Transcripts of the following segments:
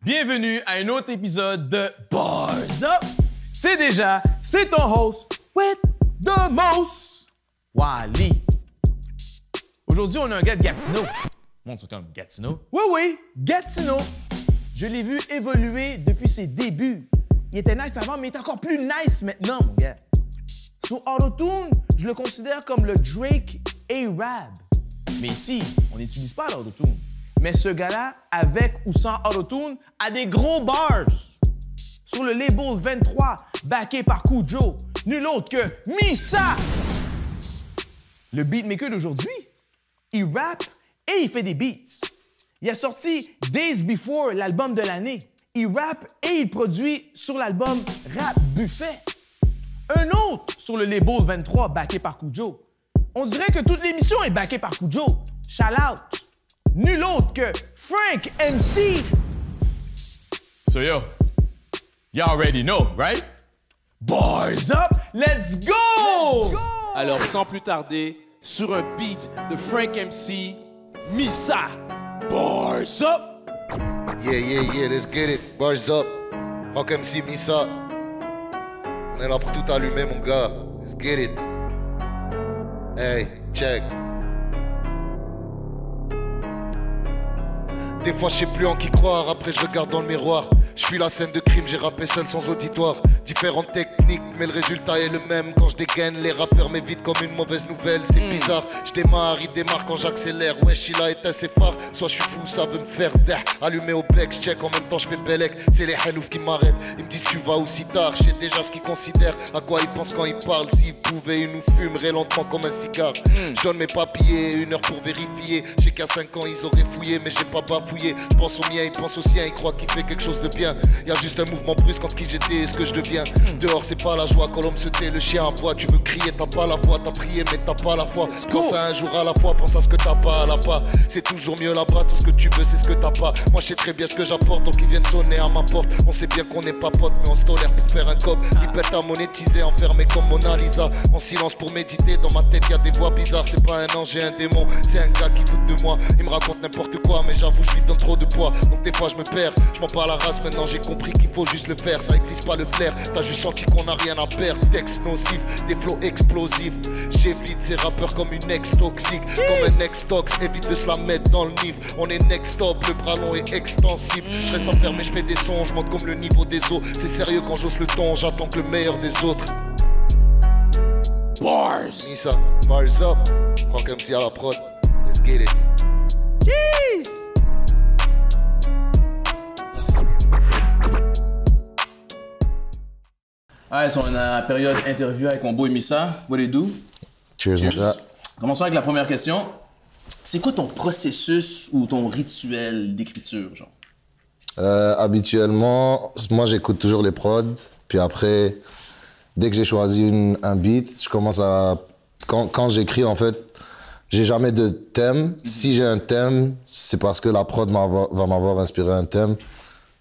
Bienvenue à un autre épisode de Bars Up. C'est ton host with the most, Wally. Aujourd'hui, on a un gars de Gatineau. Montre ça comme Gatineau. Oui, Gatineau. Je l'ai vu évoluer depuis ses débuts. Il était nice avant, mais il est encore plus nice maintenant, mon gars. Sur Auto-Tune, je le considère comme le Drake A-Rab. Mais ici, on n'utilise pas l'Auto-Tune. Mais ce gars-là, avec ou sans Auto-Tune, a des gros bars. Sur le label 23, backé par Kujo, nul autre que Misa. Le beatmaker d'aujourd'hui, il rappe et il fait des beats. Il a sorti Days Before, l'album de l'année. Il rappe et il produit sur l'album Rap Buffet. Un autre sur le label 23, backé par Kujo. On dirait que toute l'émission est backée par Kujo. Shout out. Nul autre que Frank MC. So yo, you already know, right? Bars up, let's go! Alors sans plus tarder, sur un beat de Frank MC, Misa. Bars up! Yeah, let's get it. Bars up. Frank MC, Misa. On est là pour tout allumer, mon gars. Let's get it. Hey, check. Des fois je sais plus en qui croire, après je regarde dans le miroir. Je suis la scène de crime, j'ai rappé seul sans auditoire. Différentes techniques, mais le résultat est le même. Quand je dégaine, les rappeurs m'évitent comme une mauvaise nouvelle. C'est bizarre, je démarre, il démarre quand j'accélère. Wesh, il a éteint ses phares, soit je suis fou, ça veut me faire zdah. Allumé au bec, je check en même temps je fais bellec. C'est les haloufs qui m'arrêtent, ils me disent tu vas aussi tard. Je sais déjà ce qu'ils considèrent, à quoi ils pensent quand ils parlent. S'ils pouvaient, ils nous fumeraient lentement comme un cigare. Je donne mes papiers, 1 heure pour vérifier. Je sais qu'à 5 ans ils auraient fouillé, mais j'ai pas bafouillé. Je pense au mien, ils pensent au sien, ils croient qu'il fait quelque chose de bien. Y'a juste un mouvement brusque entre qui j'étais et ce que je deviens. Dehors c'est pas la joie, quand l'homme se tait, le chien aboie. Tu veux crier, t'as pas la voix, t'as prié mais t'as pas la foi. Pense à un jour à la fois, pense à ce que t'as pas à la pas. C'est toujours mieux là-bas, tout ce que tu veux c'est ce que t'as pas. Moi je sais très bien ce que j'apporte, donc ils viennent sonner à ma porte. On sait bien qu'on n'est pas potes, mais on se tolère pour faire un cop. Hyper à monétiser, enfermé comme Mona Lisa. En silence pour méditer, dans ma tête y'a des voix bizarres. C'est pas un ange, j'ai un démon, c'est un gars qui doute de moi. Il me raconte n'importe quoi, mais j'avoue je lui donne trop de poids. Donc des fois je me perds, je m'en parle à la race, maintenant j'ai compris qu'il faut juste le faire. Ça existe pas le flair, t'as juste senti qu'on a rien à perdre. Texte nocif, des flots explosifs. J'évite ces rappeurs comme une ex toxique. Comme un ex tox, évite de se la mettre dans le nif. On est next top, le bras long est extensif. Je reste enfermé, je fais des sons, je monte comme le niveau des eaux. C'est sérieux quand j'ose le ton, j'attends que le meilleur des autres. Bars! Misa, bars up. Frank MC à la prod. Let's get it. Jeez! Alright, so on a la période interview avec mon boy Misa. What do you do? Cheers, mon gars. Commençons avec la première question. C'est quoi ton processus ou ton rituel d'écriture, genre? Habituellement, moi j'écoute toujours les prods, puis après, dès que j'ai choisi un beat, je commence à... Quand j'écris, en fait, j'ai jamais de thème. Si j'ai un thème, c'est parce que la prod va m'avoir inspiré un thème.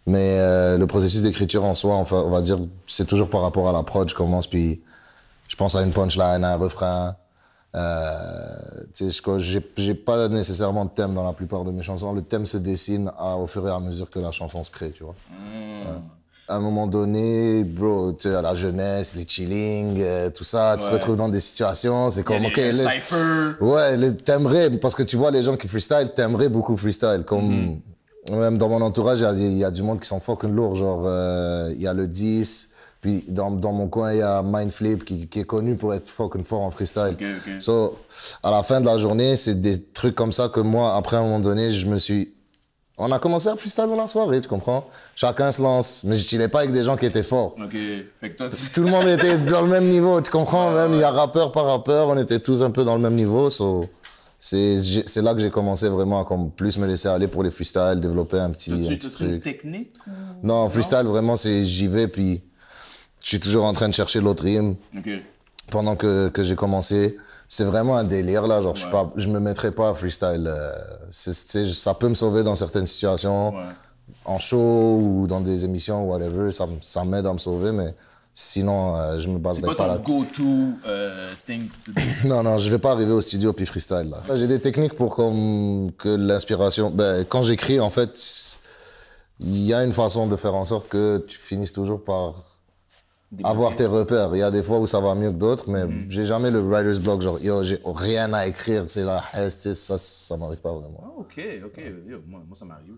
Mais le processus d'écriture en soi, on va dire, c'est toujours par rapport à la prod. Je commence, puis je pense à une punchline, à un refrain. J'ai pas nécessairement de thème dans la plupart de mes chansons. Le thème se dessine au fur et à mesure que la chanson se crée, tu vois. À un moment donné, bro, tu sais, la jeunesse, les chilling, tout ça, tu te retrouves dans des situations, c'est comme, ok, cypher. Ouais, t'aimerais, parce que tu vois les gens qui freestyle, t'aimerais beaucoup freestyle, comme... Même dans mon entourage, il y a du monde qui sont fucking lourds. Genre, il y a le 10, puis dans mon coin, il y a Mindflip qui est connu pour être fucking fort en freestyle. Okay. So, à la fin de la journée, c'est des trucs comme ça que moi, après, à un moment donné, on a commencé à freestyle dans la soirée, tu comprends? Chacun se lance, mais je chillais pas avec des gens qui étaient forts. Ok, fait que toi, Tout le monde était dans le même niveau, tu comprends? Même, il y a rappeur par rappeur, on était tous un peu dans le même niveau, so... C'est là que j'ai commencé vraiment à comme plus me laisser aller pour les freestyles, développer un petit T'as-tu truc. une technique ou... Non, freestyle vraiment c'est j'y vais puis je suis toujours en train de chercher l'autre rime. Okay. Pendant que j'ai commencé, c'est vraiment un délire là, genre je me mettrais pas à freestyle. Ça peut me sauver dans certaines situations, en show ou dans des émissions ou whatever, ça m'aide à me sauver mais sinon, je me baserais pas là. C'est pas ton go-to thing to do? Non, je vais pas arriver au studio puis freestyle là. J'ai des techniques pour que l'inspiration... quand j'écris, en fait, il y a une façon de faire en sorte que tu finisses toujours par avoir tes repères. Il y a des fois où ça va mieux que d'autres, mais j'ai jamais le writer's block, genre, yo, j'ai rien à écrire, c'est la haisse, ça m'arrive pas vraiment. Ah, ok. Yo, moi, ça m'arrive.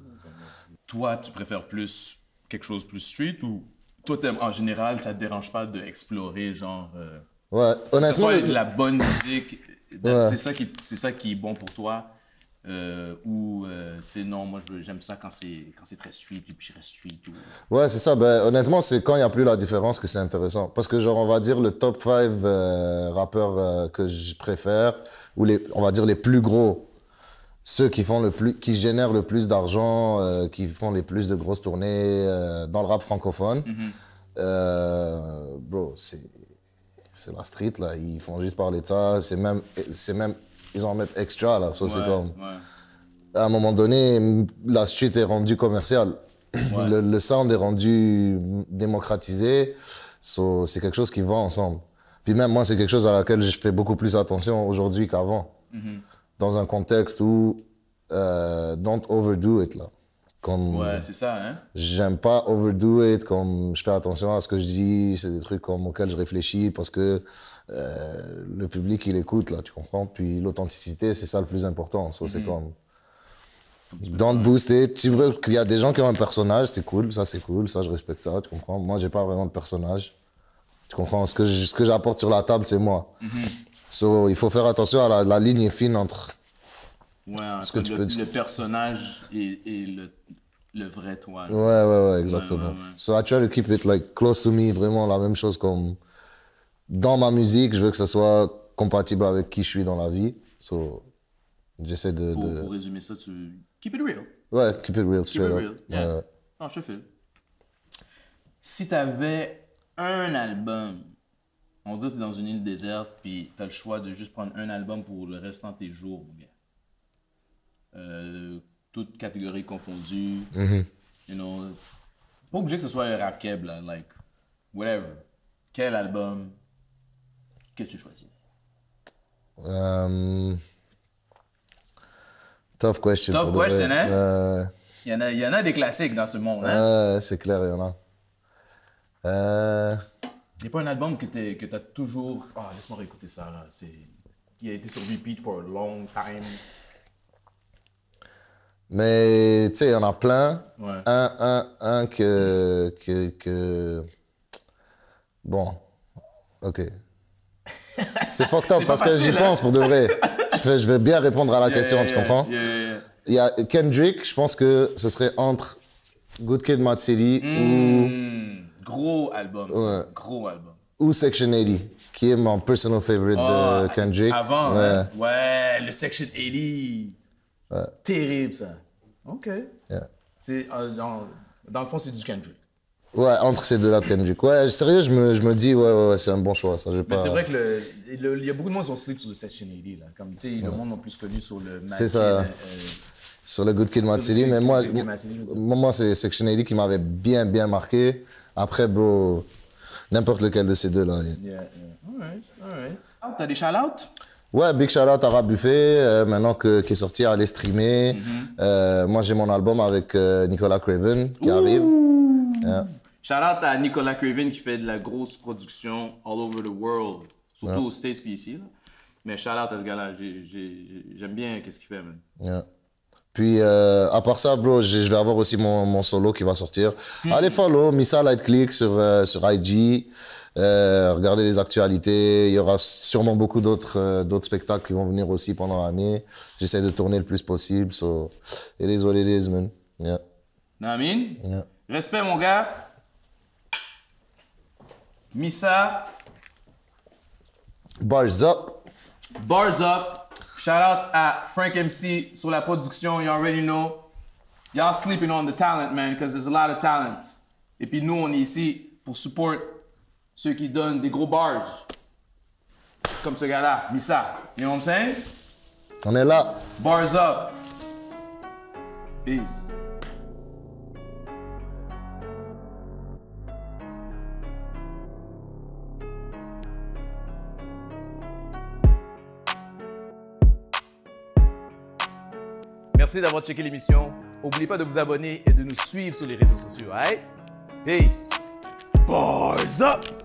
Toi, tu préfères plus quelque chose plus street ou toi, en général, ça te dérange pas d'explorer, genre. Ouais, Que ce honnêtement. soit de la bonne musique, Ouais. c'est ça qui est bon pour toi. Ou, tu sais, non, moi, j'aime ça quand c'est très street, puis je reste street. Ouais, c'est ça. Ben, honnêtement, c'est quand il n'y a plus la différence que c'est intéressant. Parce que, genre, on va dire le top 5 rappeurs que je préfère, ou on va dire les plus gros, ceux qui génèrent le plus d'argent, qui font les plus de grosses tournées dans le rap francophone. Bro, c'est la street, là. Ils font juste parler de ça. C'est même, ils en mettent extra, là. So, c'est comme... À un moment donné, la street est rendue commerciale. Ouais. Le sound est rendu démocratisé. So, c'est quelque chose qui va ensemble. Puis même moi, c'est quelque chose à laquelle je fais beaucoup plus attention aujourd'hui qu'avant. Dans un contexte où don't overdo it, là. Comme, Ouais, c'est ça, hein? j'aime pas overdo it, comme je fais attention à ce que je dis, c'est des trucs comme auxquels je réfléchis parce que le public, il écoute, là, tu comprends? Puis l'authenticité, c'est ça le plus important. So, c'est comme... Don't boost it. Tu vois qu'il y a des gens qui ont un personnage, c'est cool, ça je respecte ça, tu comprends? Moi, j'ai pas vraiment de personnage. Tu comprends? Ce que j'apporte sur la table, c'est moi. So, il faut faire attention à la ligne est fine entre... Ouais, entre le personnage et le vrai toi. Ouais, exactement. Ouais. So, I try to keep it like close to me, vraiment la même chose comme... Dans ma musique, je veux que ça soit compatible avec qui je suis dans la vie. So, j'essaie de... Pour résumer ça, tu... Keep it real. Ouais, keep it real, Keep straight it up. real. Yeah. Ouais. Non, je te file. Si t'avais un album, on dit que t'es dans une île déserte, puis t'as le choix de juste prendre un album pour le restant de tes jours, mon gars. Toutes catégories confondues. You know, pas obligé que ce soit un rap keb, là, like, whatever. Quel album que tu choisis? Tough question. Tough pour de question, vrai. hein? Il y en a des classiques dans ce monde, hein? C'est clair, il y en a. Il n'y a pas un album que tu as toujours... Ah, laisse-moi réécouter ça, là. Qui a été sur repeat for a long time. Mais, tu sais, il y en a plein. Ouais. Un que... Bon, ok. C'est fucked up C'est parce pas que j'y facile, hein? pense pour de vrai. Je vais bien répondre à la question, tu comprends? Yeah. Il y a Kendrick, je pense que ce serait entre Good Kid, Mad City Gros album. Ouais. Gros album. ou Section 80, qui est mon personal favorite de Kendrick. Avant, ouais. hein? Ouais, le Section 80. Terrible, ça. OK. Yeah. C'est, dans le fond, c'est du Kendrick. Ouais, entre ces deux-là de Kendrick. Ouais, sérieux, je me dis, ouais, c'est un bon choix, ça. Mais c'est vrai que il y a beaucoup de monde qui ont slip sur le Section 80, là. Comme, tu sais, le monde non plus connu sur le C'est ça. Sur le Good Kid, Mad City, mais moi, c'est Section 80 qui m'avait bien marqué. Après, bro, n'importe lequel de ces deux-là. Yeah. Alright. T'as des shout-outs? Ouais, big shout-out à Rap Buffet, maintenant qui est sorti, à aller streamer. Moi, j'ai mon album avec Nicolas Craven qui arrive. Yeah. Shout-out à Nicolas Craven qui fait de la grosse production all over the world, surtout aux States puis ici. Là. Mais shout-out à ce gars-là, j'aime bien ce qu'il fait, man. Yeah. Puis, à part ça, bro, je vais avoir aussi mon solo qui va sortir. Allez follow Missa Light Click sur IG. Regardez les actualités. Il y aura sûrement beaucoup d'autres spectacles qui vont venir aussi pendant l'année. J'essaie de tourner le plus possible. So, it is what it is, man. Yeah. Namin? Yeah. Respect, mon gars. Missa. Bars up. Bars up. Shout out à Frank MC sur la production. You already know. Y'all sleeping on the talent, man, because there's a lot of talent. Et puis nous, on est ici pour support ceux qui donnent des gros bars. Comme ce gars-là, Missa. You know what I'm saying? On est là. Bars up. Peace. Merci d'avoir checké l'émission. N'oubliez pas de vous abonner et de nous suivre sur les réseaux sociaux. Right? Peace. Bars up!